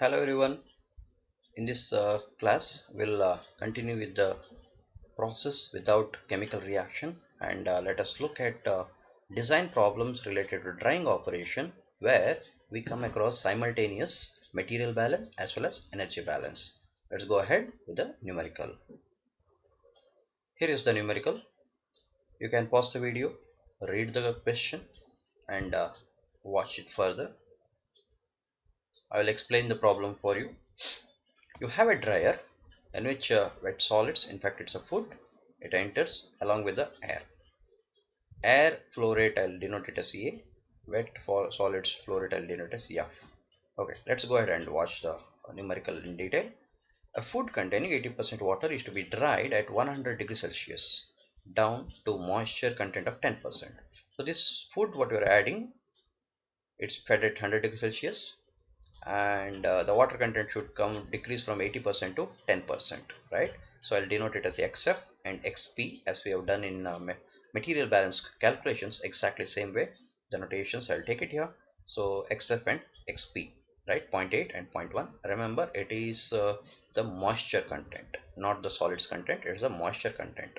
Hello everyone. In this class, we'll continue with the process without chemical reaction and let us look at design problems related to drying operation where we come across simultaneous material balance as well as energy balance. Let's go ahead with the numerical. Here is the numerical. You can pause the video, read the question and watch it further. I will explain the problem for you. You have a dryer in which wet solids, in fact it's a food, it enters along with the air. Air flow rate I'll denote it as A, wet for solids flow rate I'll denote as F. Okay, let's go ahead and watch the numerical in detail. A food containing 80% water is to be dried at 100 degrees Celsius down to moisture content of 10%. So this food what we're adding, it's fed at 100 degrees Celsius and the water content should come decrease from 80% to 10%, right? So I'll denote it as XF and XP as we have done in material balance calculations, exactly same way the notations I'll take it here. So XF and XP, right? 0.8 and 0.1. Remember it is the moisture content, not the solids content, it is the moisture content.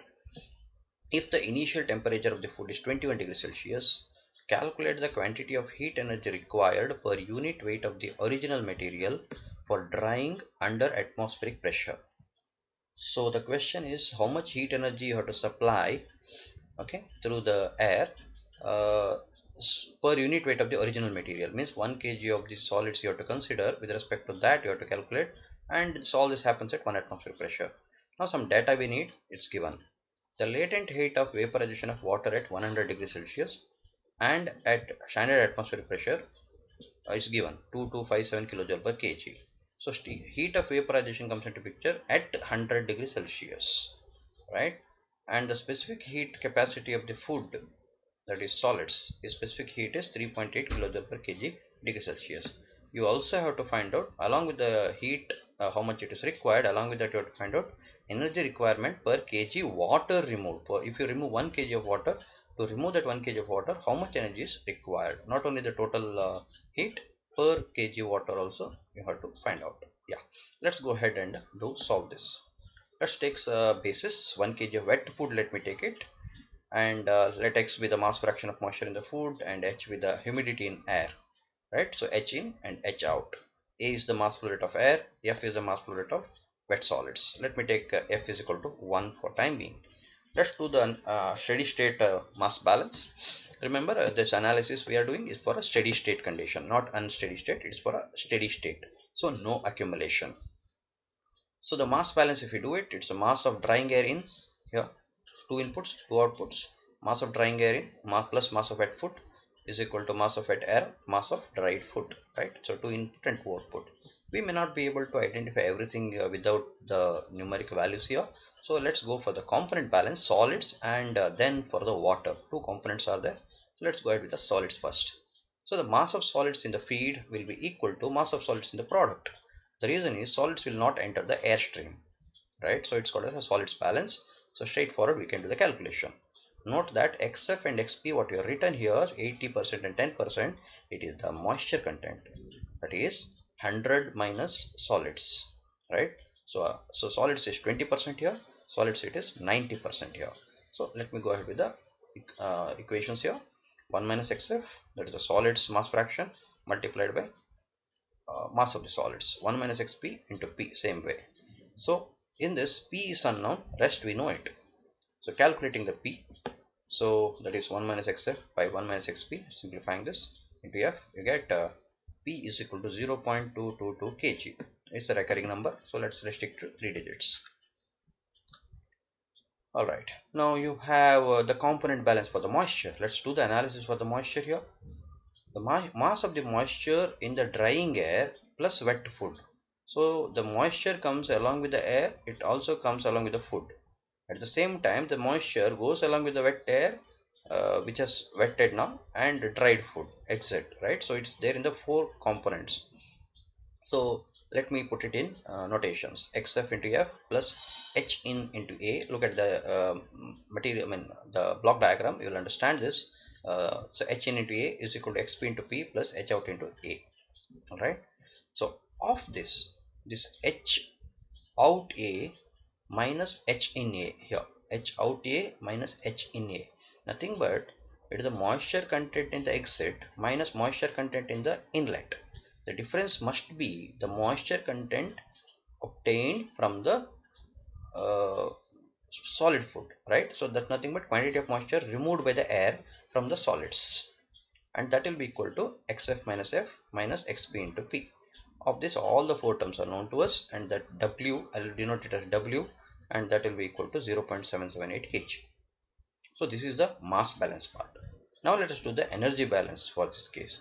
If the initial temperature of the food is 21 degrees Celsius, calculate the quantity of heat energy required per unit weight of the original material for drying under atmospheric pressure. So the question is how much heat energy you have to supply, okay, through the air uh, per unit weight of the original material. Means 1 kg of the solids you have to consider, with respect to that you have to calculate, and all this happens at 1 atmospheric pressure. Now some data we need, it's given. The latent heat of vaporization of water at 100 degrees Celsius and at standard atmospheric pressure is given 2257 kilojoule per kg. So heat of vaporization comes into picture at 100 degrees Celsius, right? And the specific heat capacity of the food, that is solids, the specific heat is 3.8 kilojoule per kg degree Celsius. You also have to find out, along with the heat, how much it is required. Along with that you have to find out energy requirement per kg water removed. For if you remove 1 kg of water, to remove that 1 kg of water, how much energy is required? Not only the total heat, per kg water also you have to find out. Yeah, let's go ahead and do solve this. Let's take basis 1 kg of wet food, let me take it, and let X be the mass fraction of moisture in the food and H be the humidity in air, right? So H in and H out. A is the mass flow rate of air, F is the mass flow rate of wet solids. Let me take F is equal to 1 for time being. Let's do the steady state mass balance. Remember this analysis we are doing is for a steady state condition, not unsteady state, it is for a steady state, so no accumulation. So the mass balance, if you do it, it's a mass of drying air in here, two inputs, two outputs. Mass of drying air in plus mass of wet food is equal to mass of wet air, mass of dried food, right? So two input and two output. We may not be able to identify everything without the numeric values here. So let's go for the component balance, solids, and then for the water. Two components are there. So let's go ahead with the solids first. So the mass of solids in the feed will be equal to mass of solids in the product. The reason is solids will not enter the airstream, right? So it's called as a solids balance. So straightforward we can do the calculation. Note that XF and XP what you have written here, 80% and 10%, it is the moisture content, that is 100 minus solids, right? So solids is 20% here, solids it is 90% here. So let me go ahead with the equations here. 1 minus XF, that is the solids mass fraction, multiplied by mass of the solids, 1 minus xp into p, same way. So in this, p is unknown, rest we know it. So calculating the p, so that is 1 minus xf by 1 minus xp, simplifying this into f, you get p is equal to 0.222 kg. It's a recurring number, so let's restrict to 3 digits. Alright, now you have the component balance for the moisture. Let's do the analysis for the moisture here. The mass of the moisture in the drying air plus wet food. So the moisture comes along with the air, it also comes along with the food. At the same time, the moisture goes along with the wet air, which has wetted now, and dried food, exit, right? So it's there in the four components. So let me put it in notations: xf into f plus h in into a. Look at the material, I mean the block diagram, you will understand this. So h in into a is equal to xp into p plus h out into a. All right. So of this H out A minus H in A here, H out A minus H in A, nothing but it is the moisture content in the exit minus moisture content in the inlet. The difference must be the moisture content obtained from the uh, solid food, right? So that's nothing but quantity of moisture removed by the air from the solids, and that will be equal to xf minus f minus xp into p. Of this, all the four terms are known to us, and that w, I'll denote it as w, and that will be equal to 0.778 kg. So this is the mass balance part. Now let us do the energy balance for this case.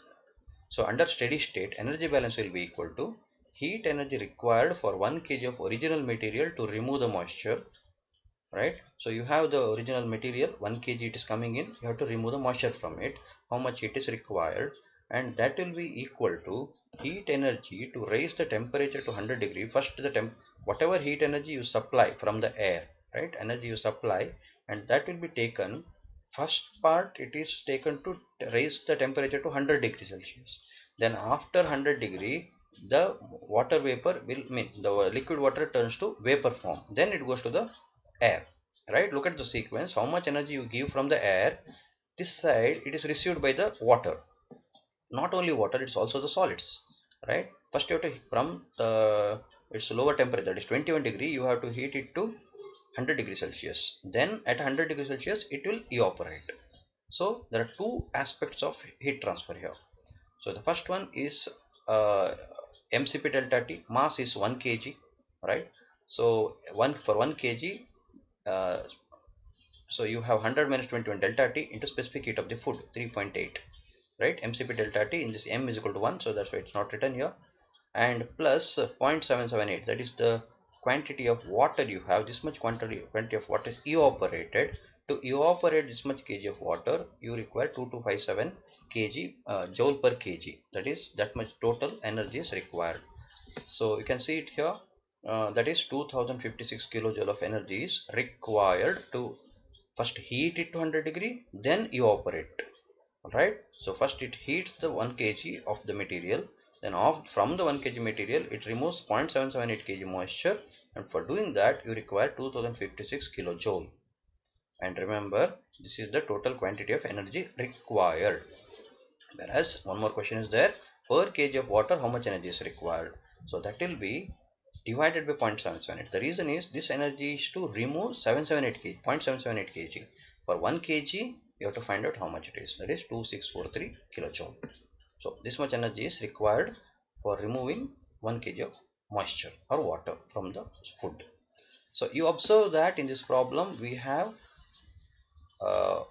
So under steady state, energy balance will be equal to heat energy required for 1 kg of original material to remove the moisture, right? So you have the original material 1 kg, it is coming in, you have to remove the moisture from it, how much it is required, and that will be equal to heat energy to raise the temperature to 100 degree. First the whatever heat energy you supply from the air, right, energy you supply, and that will be taken, first part it is taken to raise the temperature to 100 degrees Celsius. Then after 100 degree, the water vapor will mean the liquid water turns to vapor form, then it goes to the air, right? Look at the sequence, how much energy you give from the air, this side it is received by the water. Not only water, it's also the solids, right? First you have to from the its lower temperature, that is 21 degree, you have to heat it to 100 degrees Celsius, then at 100 degrees Celsius it will evaporate. So there are two aspects of heat transfer here. So the first one is mcp delta t, mass is 1 kg, right? So one for 1 kg, uh, so you have 100 minus 21 delta T into specific heat of the food 3.8, right? MCP delta T, in this M is equal to 1, so that's why it's not written here, and plus 0.778, that is the quantity of water you have. This much quantity of water is evaporated. To evaporate this much kg of water, you require 2257 kg joule per kg, that is that much total energy is required. So you can see it here, that is 2056 kilojoule of energy is required to first heat it to 100 degree, then evaporate, right? So first it heats the 1 kg of the material, then from the 1 kg material it removes 0.778 kg moisture, and for doing that you require 2056 kilojoule. And remember, this is the total quantity of energy required. Whereas one more question is there, per kg of water how much energy is required? So that will be divided by 0.778. The reason is this energy is to remove 778 kg, 0.778 kg. For 1 kg you have to find out how much it is, that is 2643 kilojoule. So this much energy is required for removing 1 kg of moisture or water from the food. So you observe that in this problem we have uh,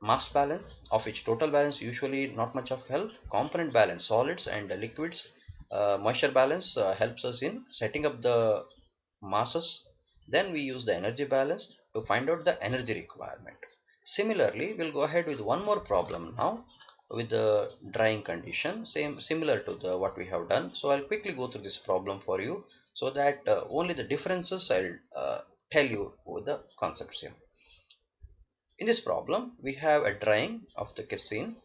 mass balance, of which total balance usually not much of help, component balance, solids and liquids, moisture balance helps us in setting up the masses. Then we use the energy balance to find out the energy requirement. Similarly, we'll go ahead with one more problem now with the drying condition, same similar to the what we have done. So I'll quickly go through this problem for you, so that only the differences I'll tell you with the concepts here. In this problem, we have a drying of the casein.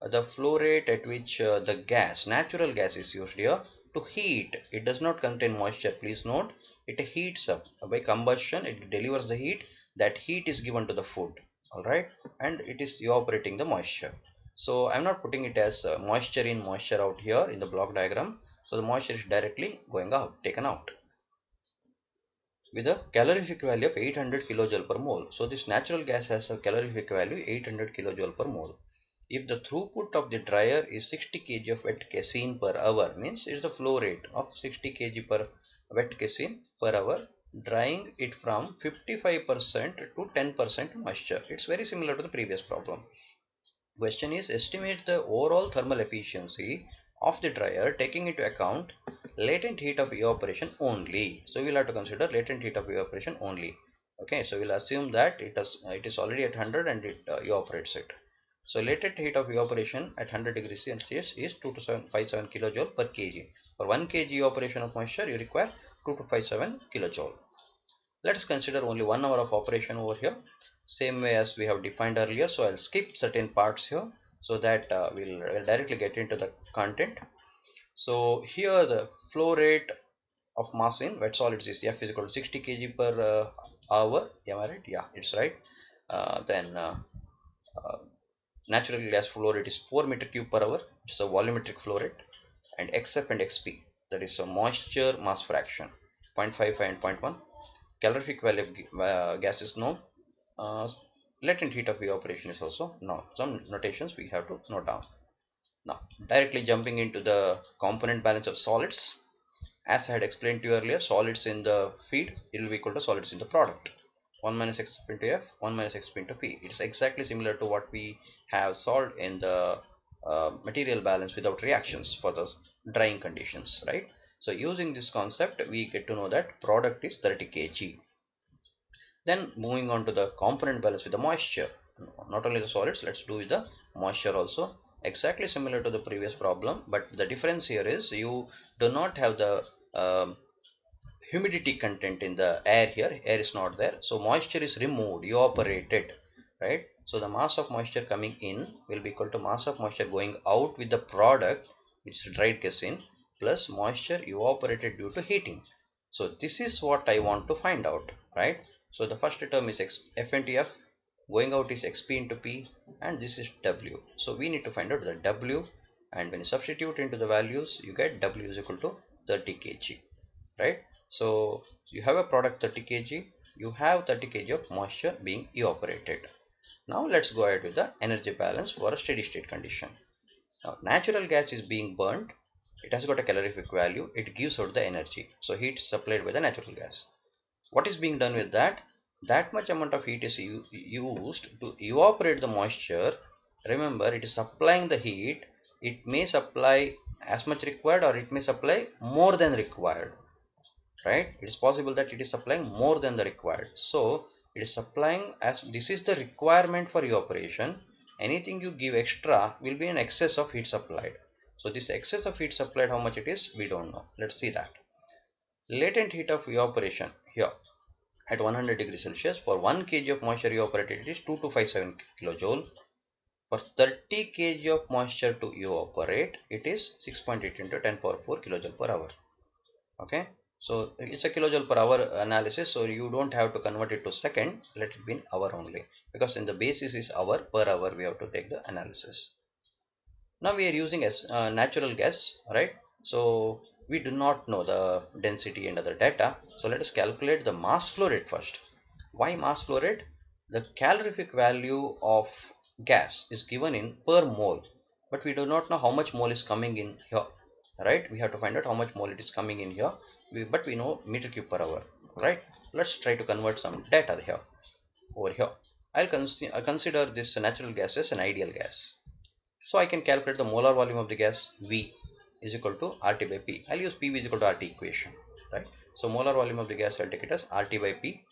The flow rate at which the gas, natural gas, is used here to heat. It does not contain moisture. Please note, it heats up by combustion. It delivers the heat. That heat is given to the food. All right, and it is evaporating the moisture. So I'm not putting it as moisture in, moisture out here in the block diagram. So the moisture is directly going out, taken out, with a calorific value of 800 kilojoule per mole. So this natural gas has a calorific value 800 kilojoule per mole. If the throughput of the dryer is 60 kg of wet casein per hour, means it's the flow rate of 60 kg per wet casein per hour, drying it from 55% to 10% moisture. It's very similar to the previous problem. Question is, estimate the overall thermal efficiency of the dryer taking into account latent heat of evaporation only. So we'll have to consider latent heat of evaporation only. Okay, so we'll assume that it is already at 100 and it evaporates it. So latent heat of evaporation at 100 degrees Celsius is 2257 kilojoule per kg. For 1 kg evaporation of moisture, you require 2257 kilojoule. Let us consider only 1 hour of operation over here, same way as we have defined earlier. So I'll skip certain parts here, so that we'll directly get into the content. So here the flow rate of mass in wet solids is F is equal to 60 kg per hour. Am I right? Yeah, it's right. Then uh, natural gas flow rate is 4 meter cube per hour. It's a volumetric flow rate. And XF and XP, that is a moisture mass fraction, 0.55 and zero point 0.1. Calorific value of gas is known. Uh, Latent heat of evaporation is also known. Some notations we have to note down. Now, directly jumping into the component balance of solids. As I had explained to you earlier, solids in the feed, it will be equal to solids in the product. 1 minus x into F, 1 minus x into P. It is exactly similar to what we have solved in the material balance without reactions for the drying conditions, right? So using this concept, we get to know that product is 30 kg. Then moving on to the component balance with the moisture. Not only the solids, let's do with the moisture also. Exactly similar to the previous problem, but the difference here is you do not have the um, humidity content in the air here. Air is not there, so moisture is removed, evaporated, right? So the mass of moisture coming in will be equal to mass of moisture going out with the product, which is dried gas in, plus moisture evaporated due to heating. So this is what I want to find out, right? So the first term is F into F, going out is XP into P, and this is W. So we need to find out the W, and when you substitute into the values, you get W is equal to 30 kg, right? So you have a product 30 kg, you have 30 kg of moisture being evaporated. Now let's go ahead with the energy balance for a steady state condition. Now natural gas is being burned, it has got a calorific value, it gives out the energy. So heat is supplied by the natural gas. What is being done with that? That much amount of heat is used to evaporate the moisture. Remember, it is supplying the heat. It may supply as much required or it may supply more than required, right? It is possible that it is supplying more than the required. So it is supplying, as this is the requirement for evaporation. Anything you give extra will be an excess of heat supplied. So this excess of heat supplied, how much it is, we don't know. Let's see that. Latent heat of evaporation here at 100 degrees Celsius for 1 kg of moisture evaporated, it is 2257 kilojoule. For 30 kg of moisture to evaporate, it is 6.8 into 10 power 4 kilojoule per hour. Okay, so it's a kilojoule per hour analysis, so you don't have to convert it to second, let it be in hour only, because in the basis is hour, per hour we have to take the analysis. Now we are using as natural gas, right? So we do not know the density and other data, so let us calculate the mass flow rate first. Why mass flow rate? The calorific value of gas is given in per mole, but we do not know how much mole is coming in here, right? We have to find out how much mole it is coming in here, but we know meter cube per hour, right? Let's try to convert some data here. Over here I'll consider this natural gas as an ideal gas. So I can calculate the molar volume of the gas. V is equal to RT by P. I'll use PV is equal to RT equation, right? So molar volume of the gas, I'll take it as RT by P.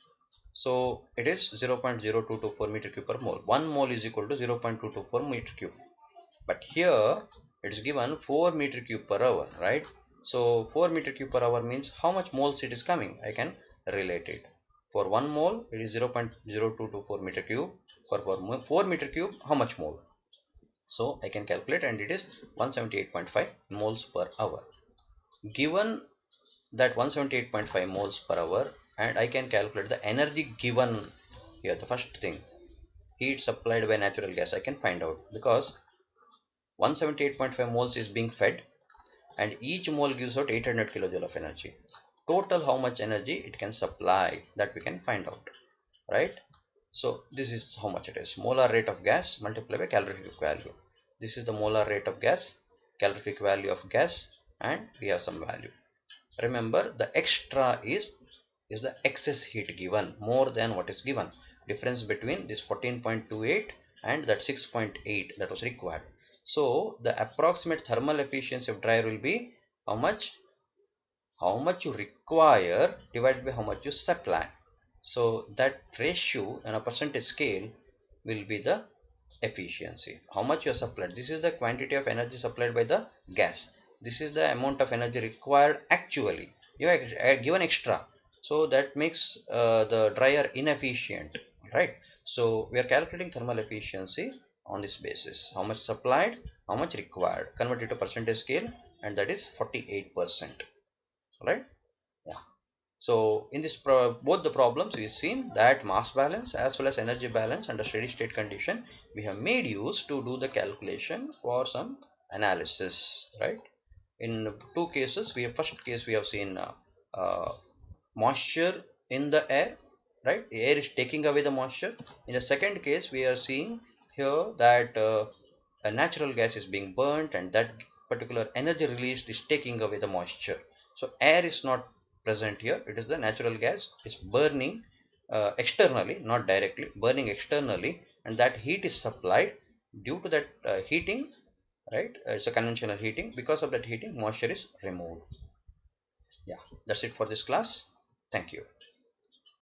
So it is 0.0224 meter cube per mole. 1 mole is equal to 0.224 meter cube. But here it's given 4 meter cube per hour, right? So 4 meter cube per hour means how much moles it is coming. I can relate it. For 1 mole, it is 0.0224 meter cube. For 4 meter cube, how much mole? So I can calculate, and it is 178.5 moles per hour. Given that 178.5 moles per hour, and I can calculate the energy given here. The first thing, heat supplied by natural gas, I can find out, because 178.5 moles is being fed and each mole gives out 800 kilojoule of energy. Total how much energy it can supply, that we can find out, right? So this is how much it is. Molar rate of gas multiplied by calorific value. This is the molar rate of gas, calorific value of gas, and we have some value. Remember, the extra is the excess heat given, more than what is given. Difference between this 14.28 and that 6.8 that was required. So the approximate thermal efficiency of dryer will be how much? How much you require divided by how much you supply. So that ratio on a percentage scale will be the efficiency. How much you are supplied. This is the quantity of energy supplied by the gas. This is the amount of energy required actually. You are given extra. So that makes the dryer inefficient, right? So we are calculating thermal efficiency on this basis. How much supplied, how much required. Convert it to percentage scale. and that is 48%. Right? Yeah. So in this both the problems we've seen that mass balance as well as energy balance under steady state condition we have made use to do the calculation for some analysis, right? In two cases, we have first case we have seen uh, moisture in the air, right? The air is taking away the moisture. In the second case, we are seeing here that a natural gas is being burnt and that particular energy released is taking away the moisture. So air is not present here. It is the natural gas is burning externally, not directly, burning externally, and that heat is supplied. Due to that heating, right, it's a conventional heating. Because of that heating, moisture is removed. Yeah, that's it for this class. Thank you.